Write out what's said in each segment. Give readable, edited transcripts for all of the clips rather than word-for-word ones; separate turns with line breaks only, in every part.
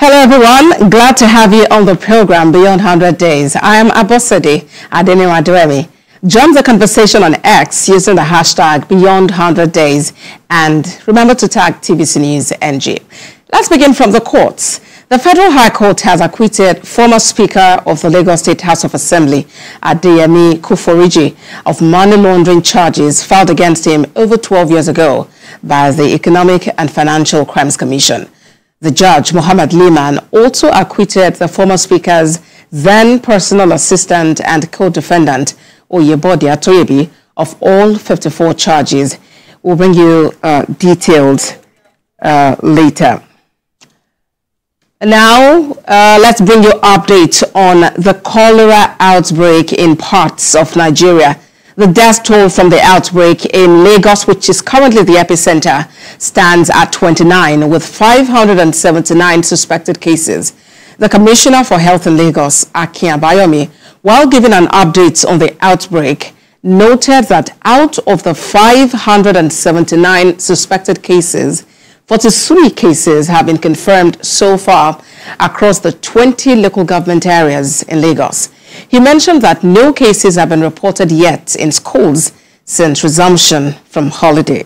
Hello everyone, glad to have you on the program Beyond 100 Days. I am Abosede Adeniradwemi. Join the conversation on X using the hashtag Beyond 100 Days and remember to tag TVC News NG. Let's begin from the courts. The Federal High Court has acquitted former Speaker of the Lagos State House of Assembly, Adeyemi Kuforiji, of money laundering charges filed against him over 12 years ago by the Economic and Financial Crimes Commission. The judge, Mohammed Liman, also acquitted the former Speaker's then personal assistant and co-defendant, Oyebode Atoyebi, of all 54 charges. We'll bring you details later. Now, let's bring you updates on the cholera outbreak in parts of Nigeria. The death toll from the outbreak in Lagos, which is currently the epicenter, stands at 29, with 579 suspected cases. The Commissioner for Health in Lagos, Ikenga, while giving an update on the outbreak, noted that out of the 579 suspected cases, 43 cases have been confirmed so far across the 20 local government areas in Lagos. He mentioned that no cases have been reported yet in schools since resumption from holiday.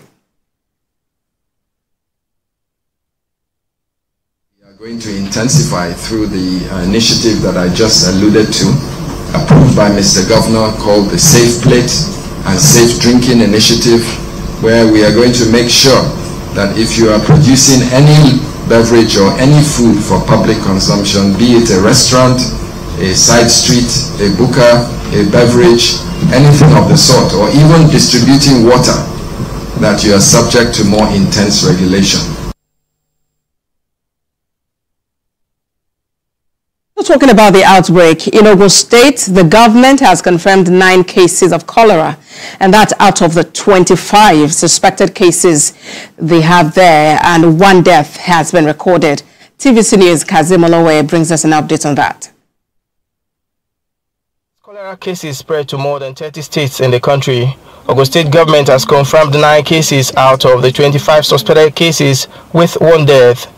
We are going to intensify through the initiative that I just alluded to, approved by Mr. Governor, called the Safe Plate and Safe Drinking Initiative, where we are going to make sure that if you are producing any beverage or any food for public consumption, be it a restaurant, a side street, a buka, a beverage, anything of the sort, or even distributing water, that you are subject to more intense regulation.
Talking about the outbreak, in Ogun State, the government has confirmed 9 cases of cholera, and that's out of the 25 suspected cases they have there, and 1 death has been recorded. TVC News' Kazim Olowe brings us an update on that.
Cholera cases spread to more than 30 states in the country. Ogun State government has confirmed 9 cases out of the 25 suspected cases, with 1 death.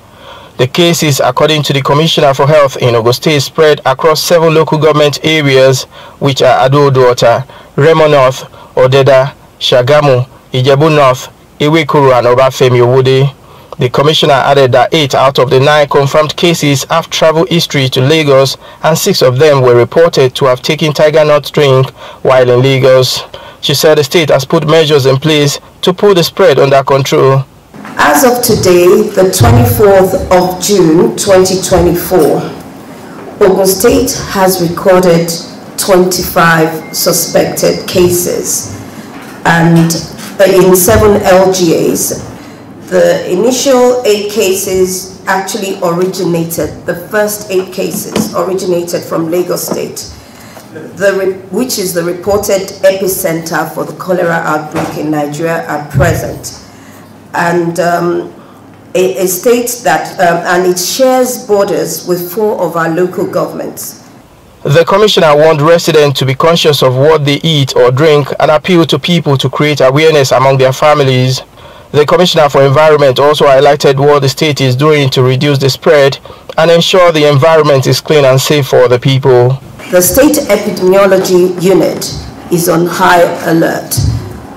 The cases, according to the Commissioner for Health in Ogun State, spread across 7 local government areas, which are Ado-Odota, Remo North, Odeda, Shagamu, Ijebu North, Iwekuru, and Obafemi Owode. The Commissioner added that 8 out of the 9 confirmed cases have travel history to Lagos, and 6 of them were reported to have taken tiger nut drink while in Lagos. She said the state has put measures in place to put the spread under control.
As of today, the 24th of June 2024, Ogun State has recorded 25 suspected cases and in 7 LGAs. The initial 8 cases actually originated, the first 8 cases originated from Lagos State, which is the reported epicenter for the cholera outbreak in Nigeria at present. And it states that, and it shares borders with 4 of our local governments.
The Commissioner warned residents to be conscious of what they eat or drink and appealed to people to create awareness among their families. The Commissioner for Environment also highlighted what the state is doing to reduce the spread and ensure the environment is clean and safe for the people.
The State Epidemiology Unit is on high alert.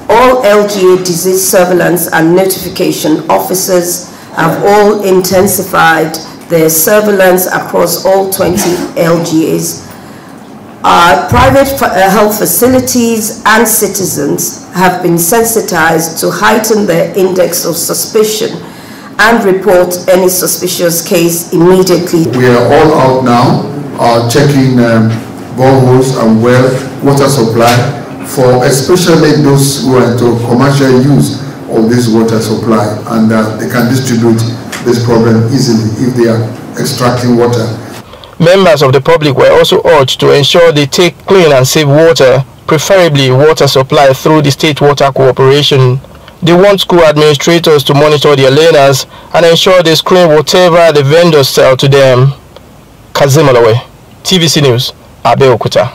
All LGA disease surveillance and notification officers have all intensified their surveillance across all 20 LGAs. Our private health facilities and citizens have been sensitized to heighten their index of suspicion and report any suspicious case immediately.
We are all out now checking boreholes and water supply, for especially those who are into commercial use of this water supply, and they can distribute this problem easily if they are extracting water.
Members of the public were also urged to ensure they take clean and safe water, preferably water supply through the State Water Corporation. They want school administrators to monitor their learners and ensure they screen whatever the vendors sell to them. Kazim Olowe, TVC News, Abeokuta.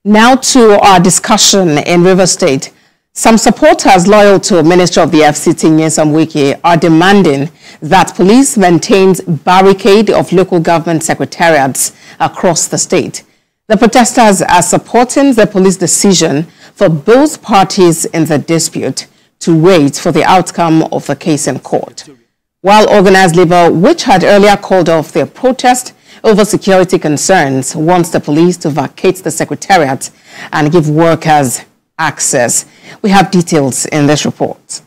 Now to our discussion in River State. Some supporters loyal to Minister of the FCT Nyesom Wike are demanding that police maintains barricade of local government secretariats across the state. The protesters are supporting the police decision for both parties in the dispute to wait for the outcome of the case in court. While organized labor, which had earlier called off their protest over security concerns, wants the police to vacate the secretariat and give workers access. We have details in this report.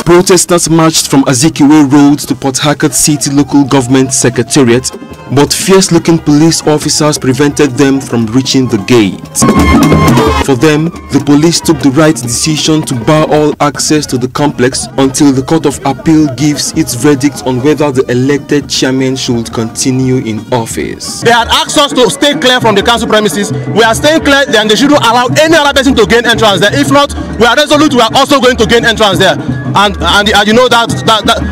Protesters marched from Azikiwe Road to Port Harcourt City Local Government Secretariat, but fierce-looking police officers prevented them from reaching the gate. For them, the police took the right decision to bar all access to the complex until the Court of Appeal gives its verdict on whether the elected chairman should continue in office.
They had asked us to stay clear from the council premises. We are staying clear, and they shouldn't allow any other person to gain entrance there. If not, we are resolute, we are also going to gain entrance there. And you know that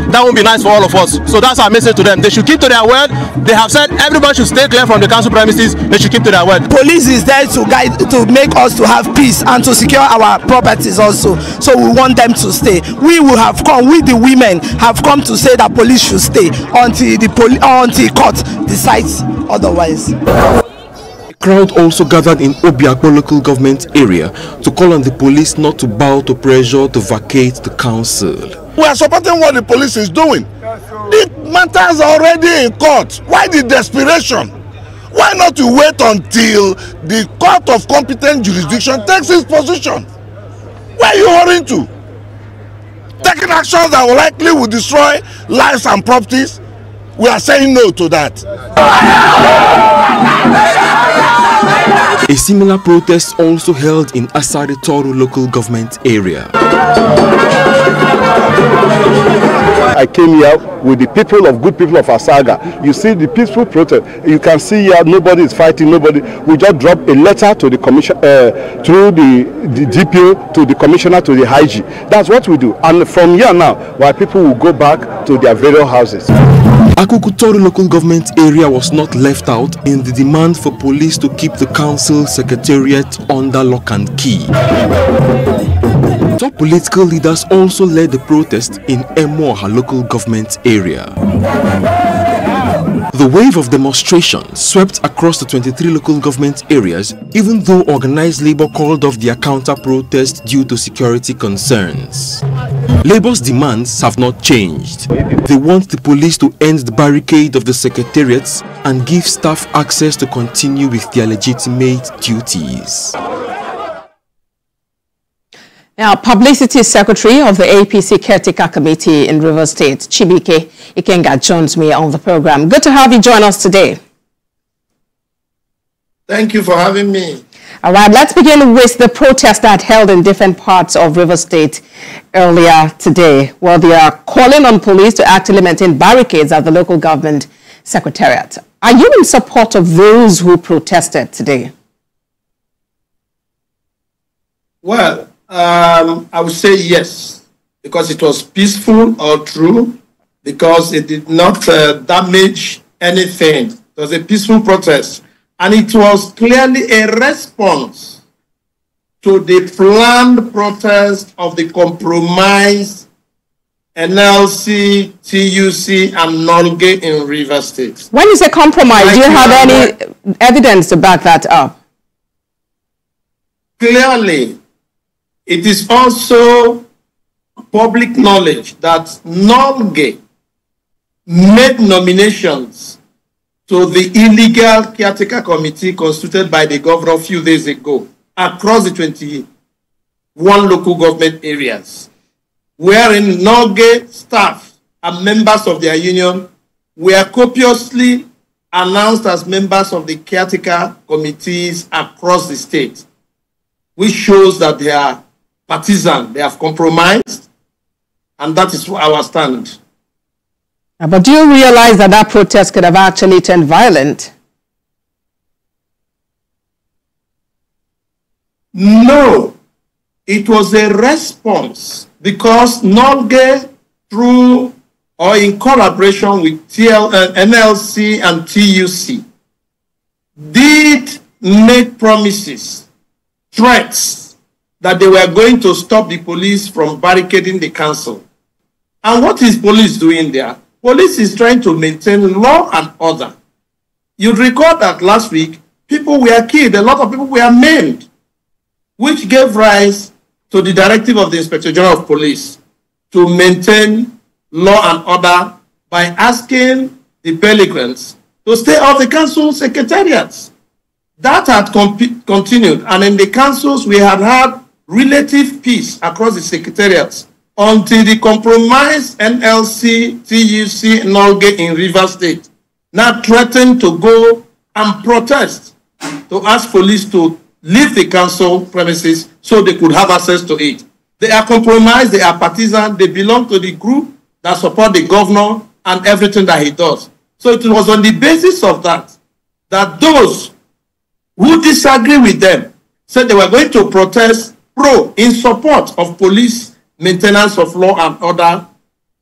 won't be nice for all of us. So that's our message to them. They should keep to their word. They have said everybody should stay clear from the council premises. They should keep to their word.
Police is there to guide, to make us to have peace and to secure our properties also. So we want them to stay. We will have come, we the women have come to say that police should stay until the court decides otherwise.
Crowd also gathered in Obiakpo local government area to call on the police not to bow to pressure to vacate the council.
We are supporting what the police is doing. The matters are already in court. Why the desperation? Why not to wait until the court of competent jurisdiction takes its position? Where are you hurrying to? Taking actions that likely will destroy lives and properties? We are saying no to that.
A similar protest also held in Asari Toro local government area.
I came here with the people of good people of Asaga. You see the peaceful protest. You can see here nobody is fighting, nobody. We just dropped a letter to the commission through the DPO to the commissioner to the IG. That's what we do. And from here now, why people will go back to their various houses.
Akukutoro local government area was not left out in the demand for police to keep the council secretariat under lock and key. Top political leaders also led the protest in Emoha local government area. The wave of demonstrations swept across the 23 local government areas, even though organized labor called off their counter-protest due to security concerns. Labor's demands have not changed. They want the police to end the barricade of the secretariats and give staff access to continue with their legitimate duties.
Now, Publicity Secretary of the APC Caretaker Committee in Rivers State, Chibike Ikenga, joins me on the program. Good to have you join us today.
Thank you for having me.
All right, let's begin with the protest that held in different parts of Rivers State earlier today. Well, they are calling on police to actually maintain barricades at the local government secretariat. Are you in support of those who protested today?
Well, I would say yes, because it was peaceful or true, because it did not damage anything. It was a peaceful protest, and it was clearly a response to the planned protest of the compromise NLC, TUC, and Nolge in Rivers State.
When you say compromise, do you have any evidence to back that up?
Clearly, it is also public knowledge that Nolge made nominations to the illegal caretaker committee constituted by the governor a few days ago across the 21 local government areas, wherein Nolge staff and members of their union were copiously announced as members of the caretaker committees across the state, which shows that they are partisan, they have compromised, and that is our stand.
But do you realize that that protest could have actually turned violent?
No, it was a response because Nolge, through or in collaboration with NLC and TUC, did make promises threats that they were going to stop the police from barricading the council. And what is police doing there? Police is trying to maintain law and order. You'd recall that last week, people were killed, a lot of people were maimed, which gave rise to the directive of the Inspector General of Police to maintain law and order by asking the Pelicans to stay off the council secretariats. That had continued, and in the councils we had had relative peace across the secretariats until the compromised NLC, TUC, Nolge in Rivers State now threatened to go and protest to ask police to leave the council premises so they could have access to it. They are compromised, they are partisan, they belong to the group that support the governor and everything that he does. So it was on the basis of that, that those who disagree with them said they were going to protest in support of police maintenance of law and order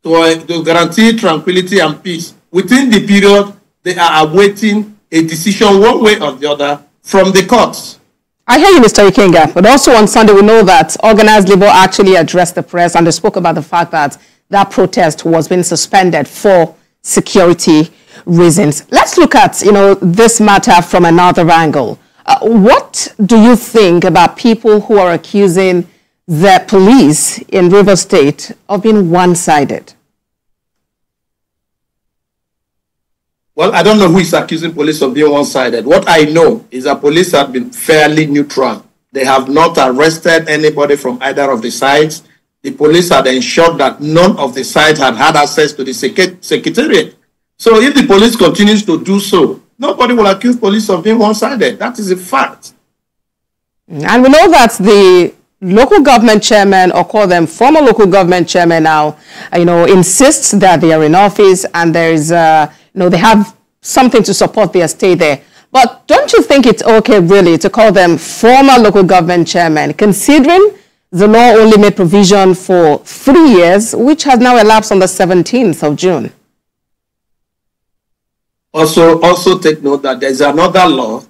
to guarantee tranquility and peace. Within the period, they are awaiting a decision one way or the other from the courts.
I hear you, Mr. Ikenga, but also on Sunday we know that organized labor actually addressed the press and they spoke about the fact that that protest was being suspended for security reasons. Let's look at, this matter from another angle. What do you think about people who are accusing the police in Rivers State of being one-sided?
Well, I don't know who is accusing police of being one-sided. What I know is that police have been fairly neutral. They have not arrested anybody from either of the sides. The police had ensured that none of the sides had access to the secretariat. So if the police continues to do so, nobody will accuse police of being one-sided. That is a fact.
And we know that the local government chairman, or call them former local government chairman now, insists that they are in office and there is, they have something to support their stay there. But don't you think it's okay, really, to call them former local government chairman, considering the law only made provision for 3 years, which has now elapsed on the 17th of June?
Also take note that there's another law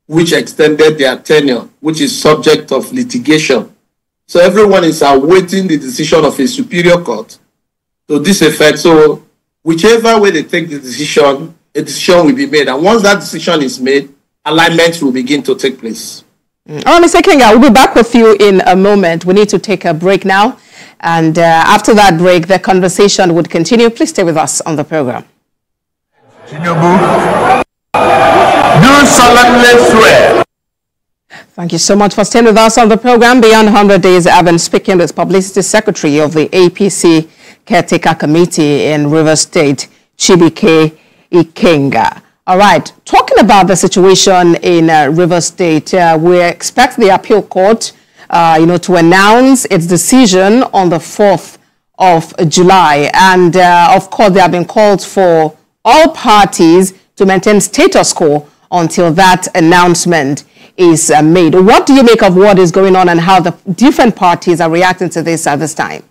which extended their tenure, which is subject of litigation. So everyone is awaiting the decision of a superior court to this effect. So whichever way they take the decision, a decision will be made. And once that decision is made, alignments will begin to take place.
All right, Mr. Ikenga, we'll be back with you in a moment. We need to take a break now. And after that break, the conversation would continue. Please stay with us on the program.
Do solemnly swear.
Thank you so much for staying with us on the program. Beyond 100 days, I've been speaking with Publicity Secretary of the APC Caretaker Committee in Rivers State, Chibike Ikenga. All right, talking about the situation in Rivers State, we expect the appeal court, to announce its decision on the 4th of July. And of course, they have been called for all parties to maintain status quo until that announcement is made. What do you make of what is going on and how the different parties are reacting to this at this time?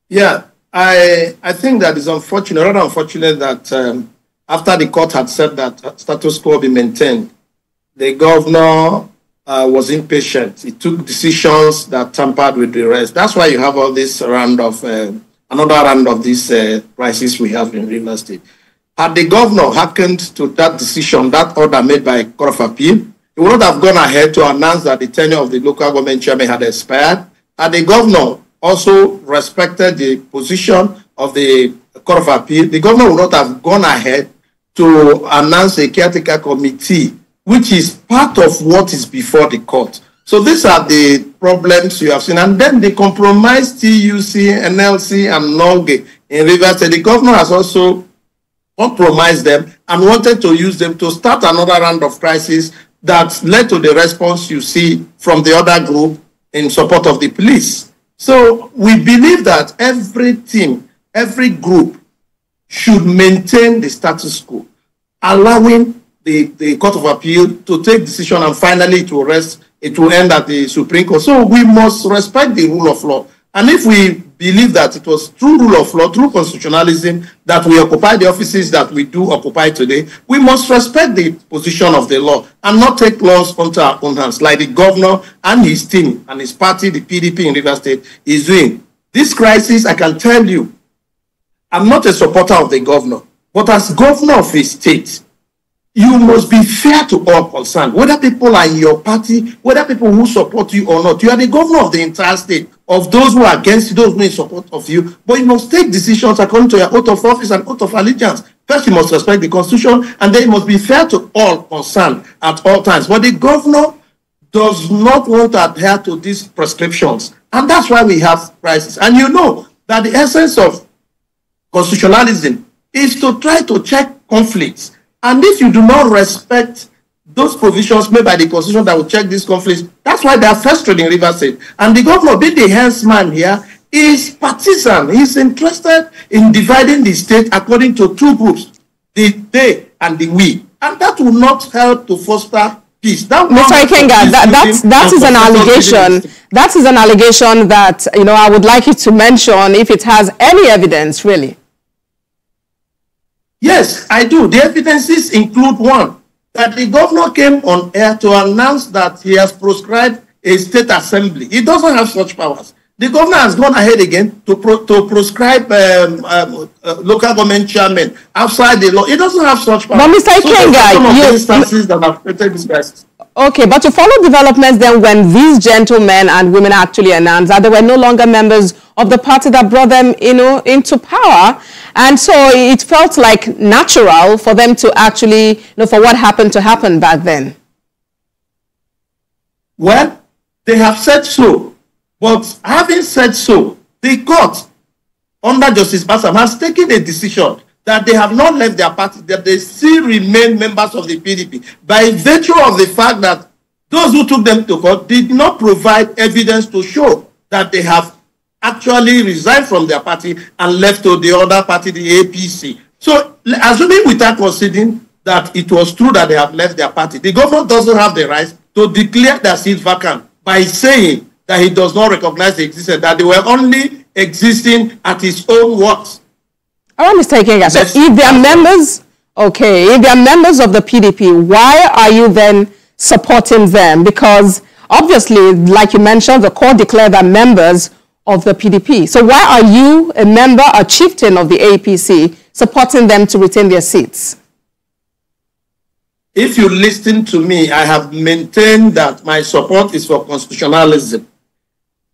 Yeah, I think that it's unfortunate, rather unfortunate that after the court had said that status quo be maintained, the governor was impatient. He took decisions that tampered with the rest. That's why you have all this round of, another round of this crisis we have in Rivers State. Had the governor hearkened to that decision, that order made by Court of Appeal, he would not have gone ahead to announce that the tenure of the local government chairman had expired. Had the governor also respected the position of the Court of Appeal, the governor would not have gone ahead to announce a caretaker committee, which is part of what is before the court. So these are the problems you have seen. And then the compromised TUC, NLC, and Nolge in Rivers State, the governor has also compromised them and wanted to use them to start another round of crisis that led to the response you see from the other group in support of the police. So we believe that every team, every group should maintain the status quo, allowing the Court of Appeal to take decision, and finally it will end at the Supreme Court. So we must respect the rule of law. And if we believe that it was through rule of law, through constitutionalism, that we occupy the offices that we do occupy today, we must respect the position of the law and not take laws onto our own hands, like the governor and his team and his party, the PDP in Rivers State, is doing. This crisis, I can tell you, I'm not a supporter of the governor, but as governor of a state, you must be fair to all concerned, whether people are in your party, whether people who support you or not. You are the governor of the entire state, of those who are against you, those who are in support of you, but you must take decisions according to your oath of office and oath of allegiance. First, you must respect the Constitution, and then you must be fair to all concerned at all times. But the governor does not want to adhere to these prescriptions, and that's why we have crisis. And you know that the essence of constitutionalism is to try to check conflicts. And if you do not respect those provisions made by the Constitution that will check these conflicts, that's why they are frustrated in Rivers State. And the governor, being the henchman here, is partisan. He's interested in dividing the state according to two groups, the they and the we. And that will not help to foster peace.
Mr. Ikenga, that is an allegation. That is an allegation that, you know, I would like you to mention if it has any evidence, really.
Yes, I do. The evidences include one, that the governor came on air to announce that he has proscribed a state assembly. He doesn't have such powers. The governor has gone ahead again to proscribe local government chairmen outside the law. He doesn't have such powers.
But Mr. Ikenga,
instances that have created this crisis.
Okay, but to follow developments then, when these gentlemen and women actually announced that they were no longer members of the party that brought them, you know, into power, and so it felt like natural for them to actually, you know, for what happened to happen back then.
Well, they have said so, but having said so, the court under Justice Bassam has taken a decision that they have not left their party, that they still remain members of the PDP, by virtue of the fact that those who took them to court did not provide evidence to show that they have actually resigned from their party and left to the other party, the APC. So, assuming without considering that it was true that they have left their party, the government doesn't have the right to declare their seat vacant by saying that he does not recognize the existence, that they were only existing at his own works.
I want to take it. So if they are members, okay, if they are members of the PDP, why are you then supporting them? Because obviously, like you mentioned, the court declared them members of the PDP. So why are you, a member, a chieftain of the APC, supporting them to retain their seats?
If you listen to me, I have maintained that my support is for constitutionalism,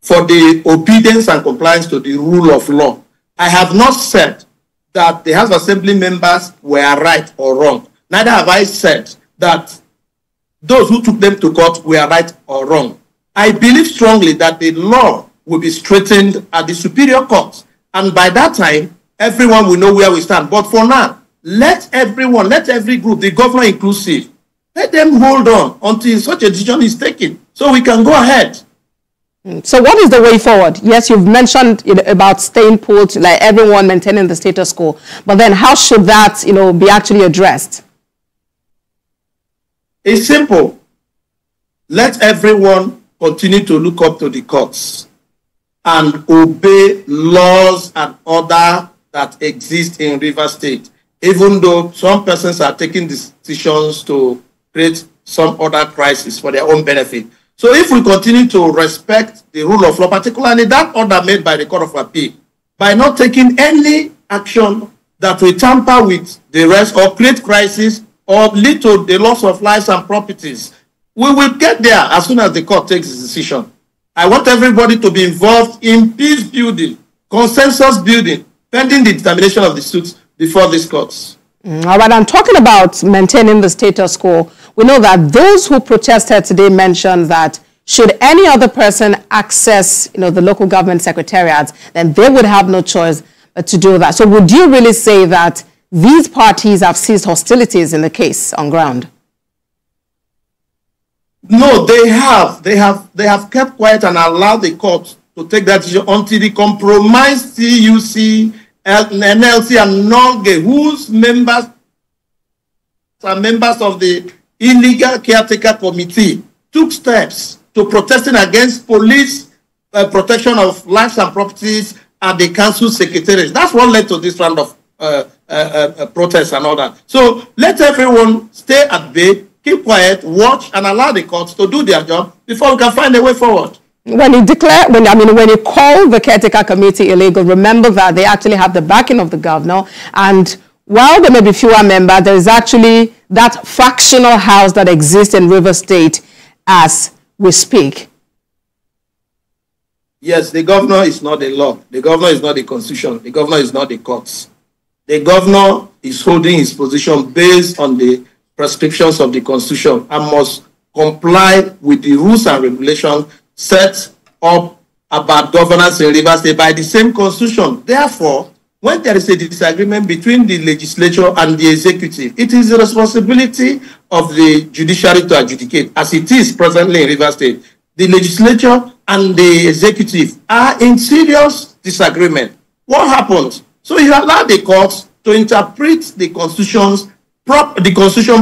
for the obedience and compliance to the rule of law. I have not said that the House Assembly members were right or wrong. Neither have I said that those who took them to court were right or wrong. I believe strongly that the law will be straightened at the superior court, and by that time, everyone will know where we stand. But for now, let everyone, let every group, the governor inclusive, let them hold on until such a decision is taken, so we can go ahead.
So what is the way forward? Yes, you've mentioned about staying put, like everyone maintaining the status quo. But then how should that, you know, be actually addressed?
It's simple. Let everyone continue to look up to the courts and obey laws and order that exist in Rivers State, even though some persons are taking decisions to create some other crisis for their own benefit. So if we continue to respect the rule of law, particularly that order made by the Court of Appeal, by not taking any action that will tamper with the rest or create crisis or lead to the loss of lives and properties, we will get there as soon as the court takes its decision. I want everybody to be involved in peace building, consensus building, pending the determination of the suits before these courts.
All right, I'm talking about maintaining the status quo. We know that those who protested today mentioned that should any other person access, you know, the local government secretariats, then they would have no choice but to do that. So would you really say that these parties have ceased hostilities in the case on ground?
No, they have. They have kept quiet and allowed the court to take that decision until the compromised TUC, NLC, and NOLGE, whose members are members of the illegal caretaker committee, took steps to protesting against police protection of lives and properties at the council secretariat. That's what led to this round of protests and all that. So let everyone stay at bay, keep quiet, watch, and allow the courts to do their job before we can find a way forward.
When you declare, when you call the caretaker committee illegal, remember that they actually have the backing of the governor. And while there may be fewer members, there is actually that fractional house that exists in Rivers State as we speak.
Yes, the governor is not the law. The governor is not the constitution. The governor is not the courts. The governor is holding his position based on the prescriptions of the constitution and must comply with the rules and regulations set up about governance in Rivers State by the same constitution. Therefore, when there is a disagreement between the legislature and the executive, it is the responsibility of the judiciary to adjudicate, as it is presently in Rivers State. The legislature and the executive are in serious disagreement. What happens? So you allow the courts to interpret the constitution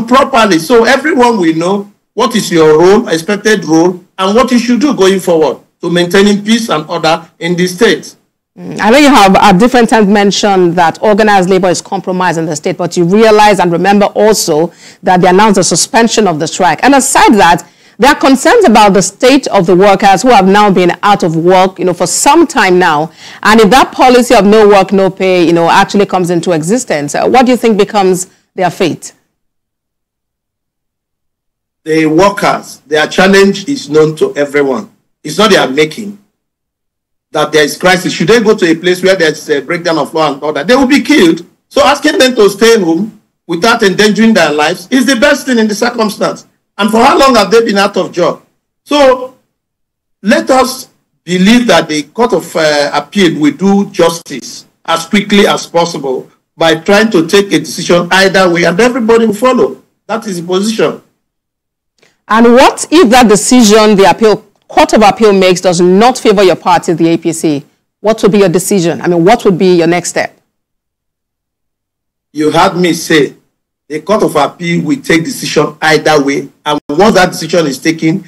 properly, so everyone will know what is your role, expected role, and what you should do going forward to maintaining peace and order in the state.
I know you have at different times mentioned that organized labor is compromised in the state, but you realize and remember also that they announced a suspension of the strike. And aside that, there are concerns about the state of the workers who have now been out of work, for some time now. And if that policy of no work, no pay, actually comes into existence, what do you think becomes their fate?
The workers, their challenge is known to everyone. It's not their making that there is crisis. Should they go to a place where there's a breakdown of law and order, they will be killed. So asking them to stay home without endangering their lives is the best thing in the circumstance. And for how long have they been out of job? So let us believe that the Court of Appeal will do justice as quickly as possible by trying to take a decision either way, and everybody will follow. That is the position.
And what if that decision the Court of Appeal makes does not favor your party, the APC? What would be your decision? What would be your next step?
You heard me say the Court of Appeal will take decision either way. And once that decision is taken,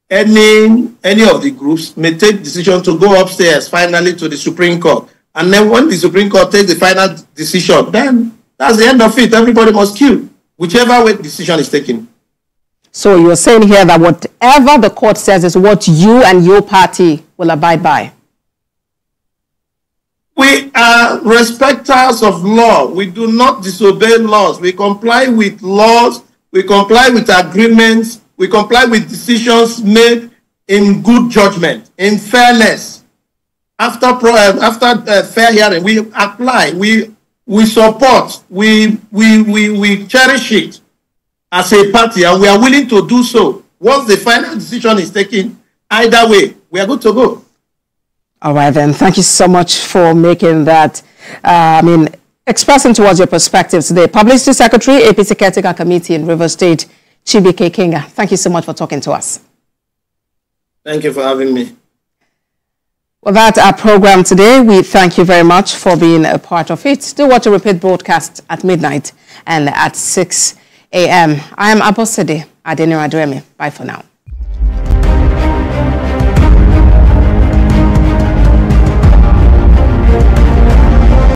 any of the groups may take decision to go upstairs finally to the Supreme Court. And then when the Supreme Court takes the final decision, then that's the end of it. Everybody must queue, whichever way the decision is taken.
So you're saying here that whatever the court says is what you and your party will abide by?
We are respecters of law. We do not disobey laws. We comply with laws. We comply with agreements. We comply with decisions made in good judgment, in fairness. After fair hearing, we apply. We support. We cherish it as a party, and we are willing to do so. Once the final decision is taken, either way, we are good to go.
All right, then. Thank you so much for making that, expressing towards your perspectives today. Publicity Secretary, APC Caretaker Committee in Rivers State, Chibuike Ikenga. Thank you so much for talking to us.
Thank you for having me.
Well, that's our program today. We thank you very much for being a part of it. Do watch a repeat broadcast at midnight and at 6 a.m. I am Abosede Adeniradremi. Bye for now.